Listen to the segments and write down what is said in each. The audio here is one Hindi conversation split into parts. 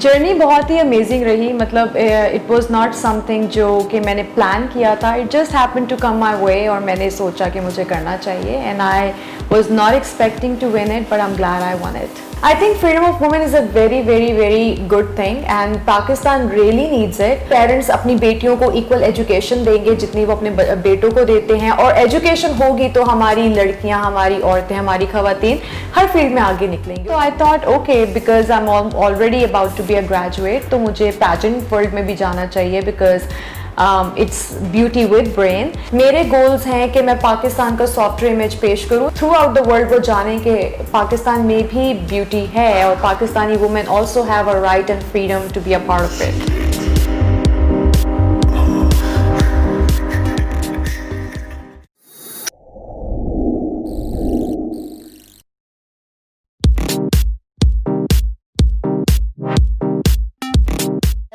जर्नी बहुत ही अमेजिंग रही। मतलब इट वाज नॉट समथिंग जो कि मैंने प्लान किया था, it just happened to come my way और मैंने सोचा कि मुझे करना चाहिए and I was not expecting to win it but I am glad I won it. I think freedom of women is a very good thing and Pakistan really needs it. Parents अपनी बेटियों को equal education देंगे जितनी वो अपने बेटों को देते हैं, और education होगी तो हमारी लड़कियां, हमारी औरतें, हमारी खवातीन हर फील्ड में आगे निकलेंगी। तो I thought okay because I'm already about to be a graduate, तो मुझे pageant world में भी जाना चाहिए because it's beauty with brain. मेरे गोल्स हैं कि मैं पाकिस्तान का सॉफ्टवेयर इमेज पेश करूँ थ्रू आउट द वर्ल्ड, वो जाने कि पाकिस्तान में भी ब्यूटी है और Pakistani women also have a right and freedom to be a part of it.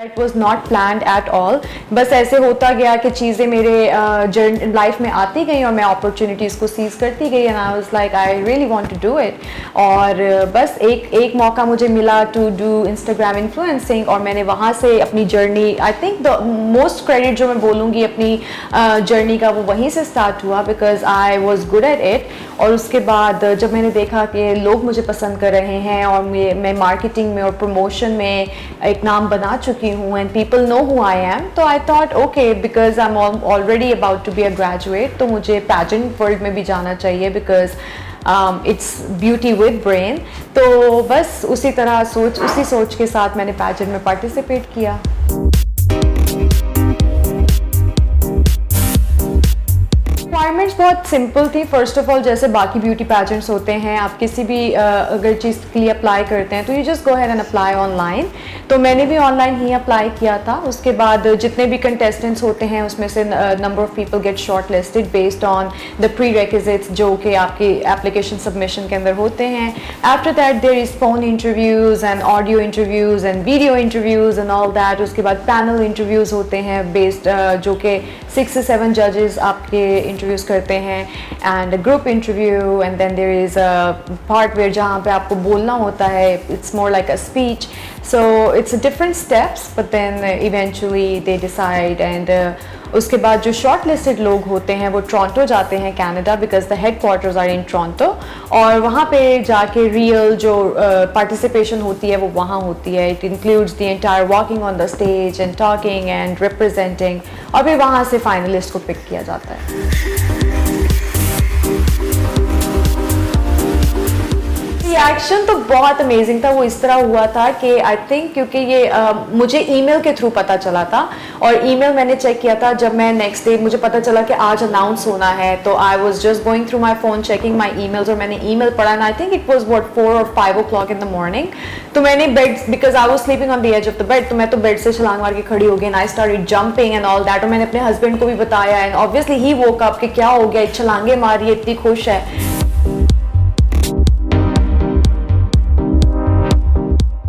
It was not planned at all, बस ऐसे होता गया कि चीज़ें मेरे लाइफ में आती गई और मैं अपॉर्चुनिटीज़ को सीज करती गई and I was like I really want to do it. और बस एक मौका मुझे मिला टू डू इंस्टाग्राम इन्फ्लुएंसिंग और मैंने वहाँ से अपनी journey, I think the most credit जो मैं बोलूँगी अपनी जर्नी का वो वहीं से स्टार्ट हुआ because I was good at it. और उसके बाद जब मैंने देखा कि लोग मुझे पसंद कर रहे हैं और मैं मार्केटिंग में और प्रमोशन में एक नाम बना चुकी हूँ and people know who I am, तो I thought okay because I am already about to be a graduate, तो मुझे पैजेंट वर्ल्ड में भी जाना चाहिए because it's beauty with brain. तो बस उसी सोच के साथ मैंने पैजेंट में पार्टिसिपेट किया। रिक्वायरमेंट्स बहुत सिंपल थी। फर्स्ट ऑफ ऑल जैसे बाकी ब्यूटी पैजेंट्स होते हैं, आप किसी भी अगर चीज़ के लिए अप्लाई करते हैं तो you just go ahead and apply online, तो मैंने भी ऑनलाइन ही अप्लाई किया था। उसके बाद जितने भी कंटेस्टेंट्स होते हैं उसमें से number of people get shortlisted based on the prerequisites जो कि आपकी एप्लीकेशन सबमिशन के अंदर होते हैं। After that there is phone interviews and audio interviews and video interviews and all that. उसके बाद पैनल इंटरव्यूज़ होते हैं बेस्ड जो कि 6 से 7 जजेस आपके इंटरव्यूज़ करते हैं and group interview and then there is a part where जहाँ पे आपको बोलना होता है, it's more like a speech, so it's different steps but then eventually they decide. And उसके बाद जो शॉर्ट लिस्टेड लोग होते हैं वो टोरंटो जाते हैं Canada because the headquarters are in Toronto, और वहाँ पे जाके रियल जो पार्टिसिपेशन होती है वो वहाँ होती है। It includes the entire walking on the stage and talking and representing, और फिर वहाँ से फाइनलिस्ट को पिक किया जाता है। रिएक्शन तो बहुत अमेजिंग था। वो इस तरह हुआ था कि आई थिंक क्योंकि ये मुझे ईमेल के थ्रू पता चला था और ईमेल मैंने चेक किया था जब मैं नेक्स्ट डे मुझे पता चला कि आज अनाउंस होना है, तो I was just going through my phone checking my emails और मैंने ईमेल पढ़ा and I think it was what 4 और 5 o'clock इन द मॉर्निंग। तो मैंने bed because I was sleeping on the edge of the bed, तो मैं तो बेड से छलांग मार के खड़ी हो गई and I started jumping and all that. और मैंने अपने हस्बैंड को भी बताया and obviously he woke up कि क्या हो गया, छलांगे मार रही है, इतनी खुश है।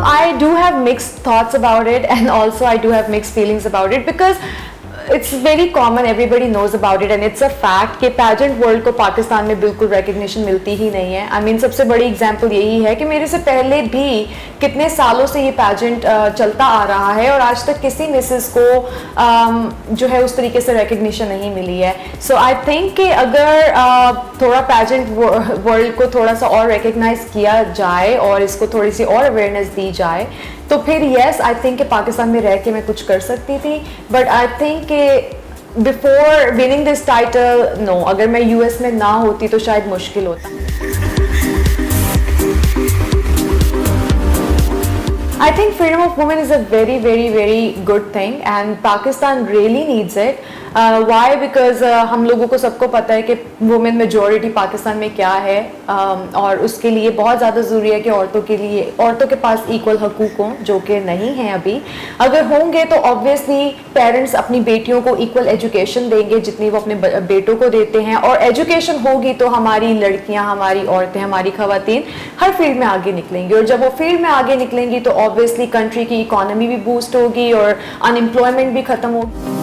I do have mixed thoughts about it and also I do have mixed feelings about it because it's very common, everybody knows about it and it's a fact कि pageant world को पाकिस्तान में बिल्कुल recognition मिलती ही नहीं है। I mean सबसे बड़ी example यही है कि मेरे से पहले भी कितने सालों से ये pageant चलता आ रहा है और आज तक किसी मिसेस को जो है उस तरीके से recognition नहीं मिली है। So I think कि अगर थोड़ा pageant world को थोड़ा सा और recognize किया जाए और इसको थोड़ी सी और awareness दी जाए तो फिर येस आई थिंक कि पाकिस्तान में रह के मैं कुछ कर सकती थी, बट आई थिंक कि before winning this title no, अगर मैं यूएस में ना होती तो शायद मुश्किल होता। I think freedom of women is a very good thing and Pakistan really needs it. Why? Because हम लोगों को सबको पता है कि वुमेन मेजॉरिटी पाकिस्तान में क्या है और उसके लिए बहुत ज़्यादा ज़रूरी है कि औरतों के पास इक्वल हकूक़ हों जो कि नहीं हैं अभी। अगर होंगे तो ऑब्वियसली पेरेंट्स अपनी बेटियों को इक्वल एजुकेशन देंगे जितनी वो अपने बेटों को देते हैं, और एजुकेशन होगी तो हमारी लड़कियां, हमारी औरतें, हमारी खवातीन हर फील्ड में आगे निकलेंगी, और जब वो फील्ड में आगे निकलेंगी तो ऑब्वियसली कंट्री की इकोनॉमी भी बूस्ट होगी और अनएम्प्लॉयमेंट भी ख़त्म होगी।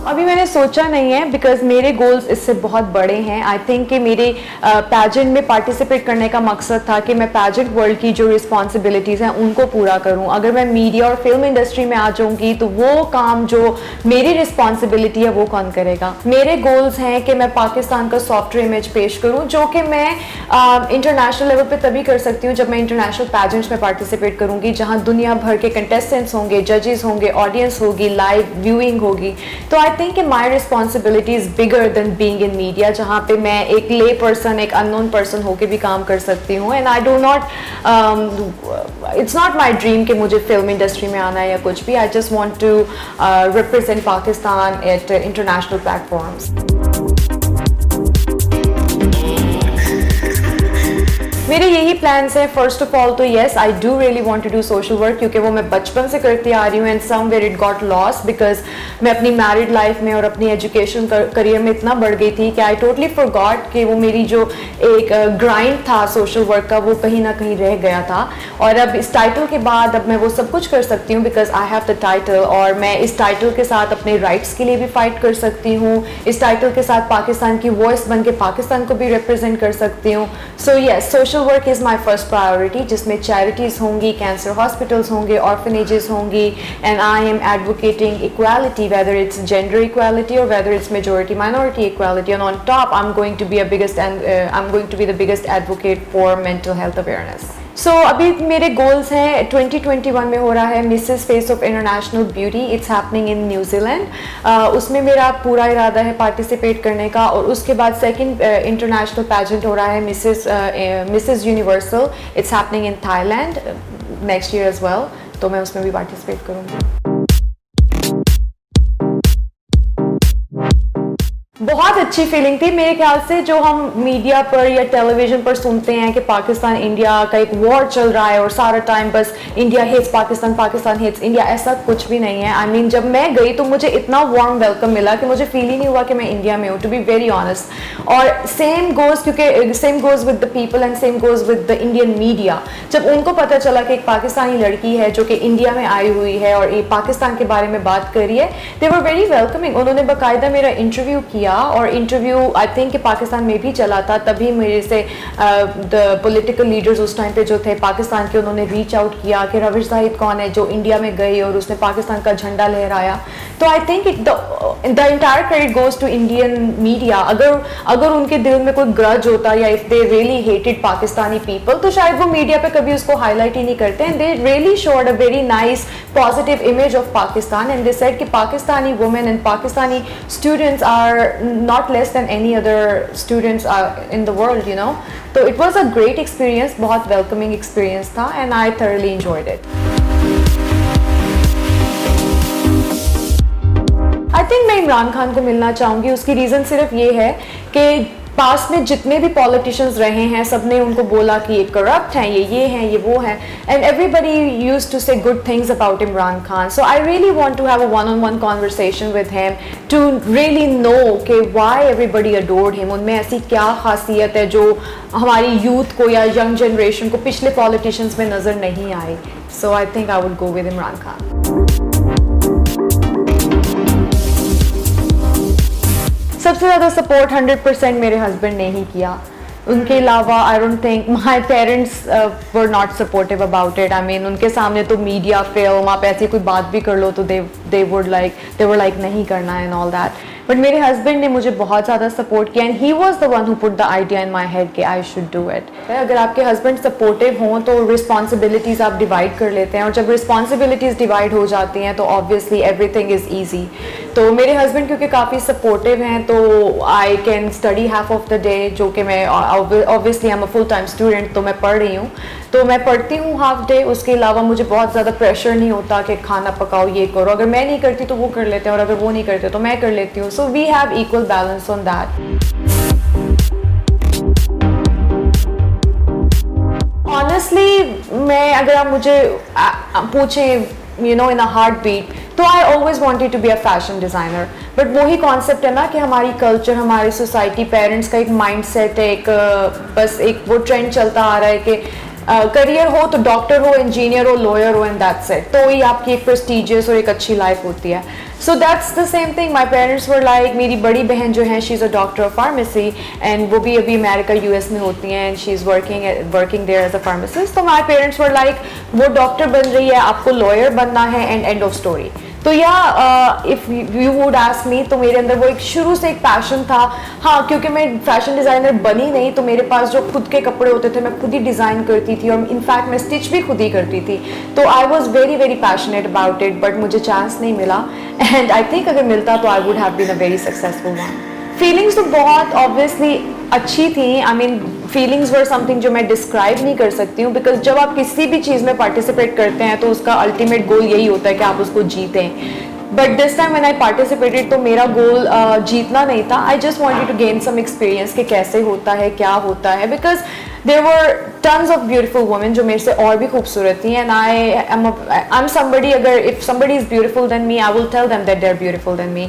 अभी मैं मैंने सोचा नहीं है बिकॉज मेरे गोल्स इससे बहुत बड़े हैं। आई थिंक कि मेरे पैजेंट में पार्टिसिपेट करने का मकसद था कि मैं पैजेंट वर्ल्ड की जो रिस्पॉन्सिबिलिटीज़ हैं उनको पूरा करूं। अगर मैं मीडिया और फिल्म इंडस्ट्री में आ जाऊंगी तो वो काम जो मेरी रिस्पॉन्सिबिलिटी है वो कौन करेगा। मेरे गोल्स हैं कि मैं पाकिस्तान का सॉफ्टवेयर इमेज पेश करूँ, जो कि मैं इंटरनेशनल लेवल पर तभी कर सकती हूँ जब मैं इंटरनेशनल पैजेंट्स में पार्टिसिपेट करूँगी, जहाँ दुनिया भर के कंटेस्टेंट्स होंगे, जजेस होंगे, ऑडियंस होगी, लाइव व्यूइंग होगी। तो I think my responsibility is bigger than being in media, जहाँ पे मैं एक ले पर्सन, एक अननोन पर्सन होके भी काम कर सकती हूँ। And I do not, it's not my dream कि मुझे फिल्म इंडस्ट्री में आना है या कुछ भी। I just want to represent Pakistan at international platforms. मेरे यही प्लान्स हैं। फर्स्ट ऑफ ऑल तो yes, I do really want to do social work, क्योंकि वो मैं बचपन से करती आ रही हूँ and somewhere it got lost because मैं अपनी मैरिड लाइफ में और अपनी एजुकेशन करियर में इतना बढ़ गई थी कि आई टोटली फॉरगॉट कि वो मेरी जो एक ग्राइंड था सोशल वर्क का वो कहीं ना कहीं रह गया था। और अब इस टाइटल के बाद अब मैं वो सब कुछ कर सकती हूँ because I have the title, और मैं इस टाइटल के साथ अपने राइट्स के लिए भी फाइट कर सकती हूँ। इस टाइटल के साथ पाकिस्तान की वॉइस बन के पाकिस्तान को भी रिप्रेजेंट कर सकती हूँ। So yes, social work is my first priority, जिसमें चैरिटीज़ होंगी, कैंसर हॉस्पिटल्स होंगे, ऑर्फनेजेस होंगी, and I am advocating equality, whether it's gender equality और whether it's majority minority equality. And on top I am going to be the biggest advocate for mental health awareness. So अभी मेरे गोल्स हैं, 2021 में हो रहा है Mrs face of international beauty, it's happening in New Zealand. उसमें मेरा पूरा इरादा है पार्टिसिपेट करने का। और उसके बाद सेकंड इंटरनेशनल पैजेंट हो रहा है Mrs Universal, it's happening in Thailand next year as well, तो मैं उसमें भी पार्टिसिपेट करूँगी। बहुत अच्छी फीलिंग थी। मेरे ख्याल से जो हम मीडिया पर या टेलीविजन पर सुनते हैं कि पाकिस्तान इंडिया का एक वॉर चल रहा है और सारा टाइम बस India hates Pakistan, Pakistan hates India, ऐसा कुछ भी नहीं है। आई मीन जब मैं गई तो मुझे इतना वार्म वेलकम मिला कि मुझे फील ही नहीं हुआ कि मैं इंडिया में हूँ, टू बी वेरी ऑनेस्ट। और सेम गोज, क्योंकि same goes with the people and same goes with the Indian media. जब उनको पता चला कि एक पाकिस्तानी लड़की है जो कि इंडिया में आई हुई है और ये पाकिस्तान के बारे में बात कर रही है, दे वर वेरी वेलकमिंग। उन्होंने बाकायदा मेरा इंटरव्यू किया, और इंटरव्यू आई थिंक कि पाकिस्तान में भी चला था, तभी मेरे से द पॉलिटिकल लीडर्स उस टाइम पे जो थे पाकिस्तान के, उन्होंने रीच आउट किया कि रविश जाहिद कौन है जो इंडिया में गई और उसने पाकिस्तान का झंडा लहराया। तो I think the entire credit goes to Indian media. अगर उनके दिल में कोई ग्रज होता या if they really hated Pakistani people तो शायद वो मीडिया पे कभी उसको हाईलाइट ही नहीं करते। And they really showed a very nice positive image of Pakistan, and they said कि Pakistani women and Pakistani students are not less than any other students in the world, you know. So it was a great experience, बहुत welcoming experience था, and I thoroughly enjoyed it. I think मैं इमरान खान को मिलना चाहूँगी। उसकी रीज़न सिर्फ ये है कि पास में जितने भी पॉलिटिशियंस रहे हैं सब ने उनको बोला कि ये करप्ट हैं, ये हैं, ये वो हैं, and everybody used to say good things about Imran Khan. So I really want to have a one on one conversation with him to really know कि व्हाई एवरीबडी अडोर्ड हिम। उनमें ऐसी क्या खासियत है जो हमारी यूथ को या यंग जनरेशन को पिछले पॉलिटिशियंस में नज़र नहीं आई। So I think I would go with Imran Khan. सबसे ज़्यादा सपोर्ट 100% मेरे हस्बैंड ने ही किया। उनके अलावा I don't think my parents were not supportive about it. I mean उनके सामने तो मीडिया फिल्म आप ऐसी कोई बात भी कर लो तो दे वर लाइक नहीं करना एंड ऑल दैट। बट मेरे हस्बैंड ने मुझे बहुत ज़्यादा सपोर्ट किया, and he was the one who put the idea in my head कि आई शुड डू इट। अगर आपके हस्बैंड सपोर्टिव हों तो रिस्पॉन्सिबिलिटीज़ आप डिवाइड कर लेते हैं, और जब रिस्पॉन्सिबिलिटीज़ डिवाइड हो जाती हैं तो ऑब्वियसली एवरीथिंग इज़ ईजी। तो मेरे हस्बैंड क्योंकि काफ़ी सपोर्टिव हैं तो I can study half of the day, जो कि मैं obviously I am a full time student, तो मैं पढ़ रही हूँ, तो मैं पढ़ती हूँ हाफ डे। उसके अलावा मुझे बहुत ज़्यादा प्रेशर नहीं होता कि खाना पकाओ, ये करो। अगर मैं नहीं करती तो वो कर लेते हैं, और अगर वो नहीं करते तो मैं कर लेती हूँ। So we have equal balance on that. Honestly मैं, अगर आप मुझे पूछें you know in a heartbeat, तो I always wanted to be a fashion designer. But वही कॉन्सेप्ट है ना कि हमारी कल्चर, हमारी सोसाइटी, पेरेंट्स का एक माइंड सेट है, एक बस एक वो ट्रेंड चलता आ रहा है कि करियर हो तो डॉक्टर हो, इंजीनियर हो, लॉयर हो, एंड दैट्स इट, तो ही आपकी एक प्रेस्टिजियस और एक अच्छी लाइफ होती है. So that's the same thing. My parents were like, मेरी बड़ी बहन जो है she is a doctor of pharmacy and वो भी अभी अमेरिका US में होती हैं and she is working there as a pharmacist. तो माई पेरेंट्स वर लाइक वो डॉक्टर बन रही है, आपको लॉयर बनना है, एंड एंड ऑफ स्टोरी. तो या if you would ask me, तो मेरे अंदर वो एक शुरू से एक पैशन था. हाँ, क्योंकि मैं फैशन डिज़ाइनर बनी नहीं, तो मेरे पास जो खुद के कपड़े होते थे मैं खुद ही डिज़ाइन करती थी और इनफैक्ट मैं स्टिच भी खुद ही करती थी. तो I was very very passionate about it, but मुझे चांस नहीं मिला एंड आई थिंक अगर मिलता तो I would have been a very successful one. Feelings तो बहुत ऑब्वियसली अच्छी थी. I mean feelings were something जो मैं डिस्क्राइब नहीं कर सकती हूँ, बिकॉज जब आप किसी भी चीज़ में पार्टिसिपेट करते हैं तो उसका अल्टीमेट गोल यही होता है कि आप उसको जीतें. But this time when I participated तो मेरा गोल जीतना नहीं था. I just wanted to gain some experience कि कैसे होता है, क्या होता है, because there were tons of beautiful women जो मेरे से और भी खूबसूरत थी. एंड आई एम समबडी, अगर if somebody is beautiful than me, I will tell them that they are beautiful than me.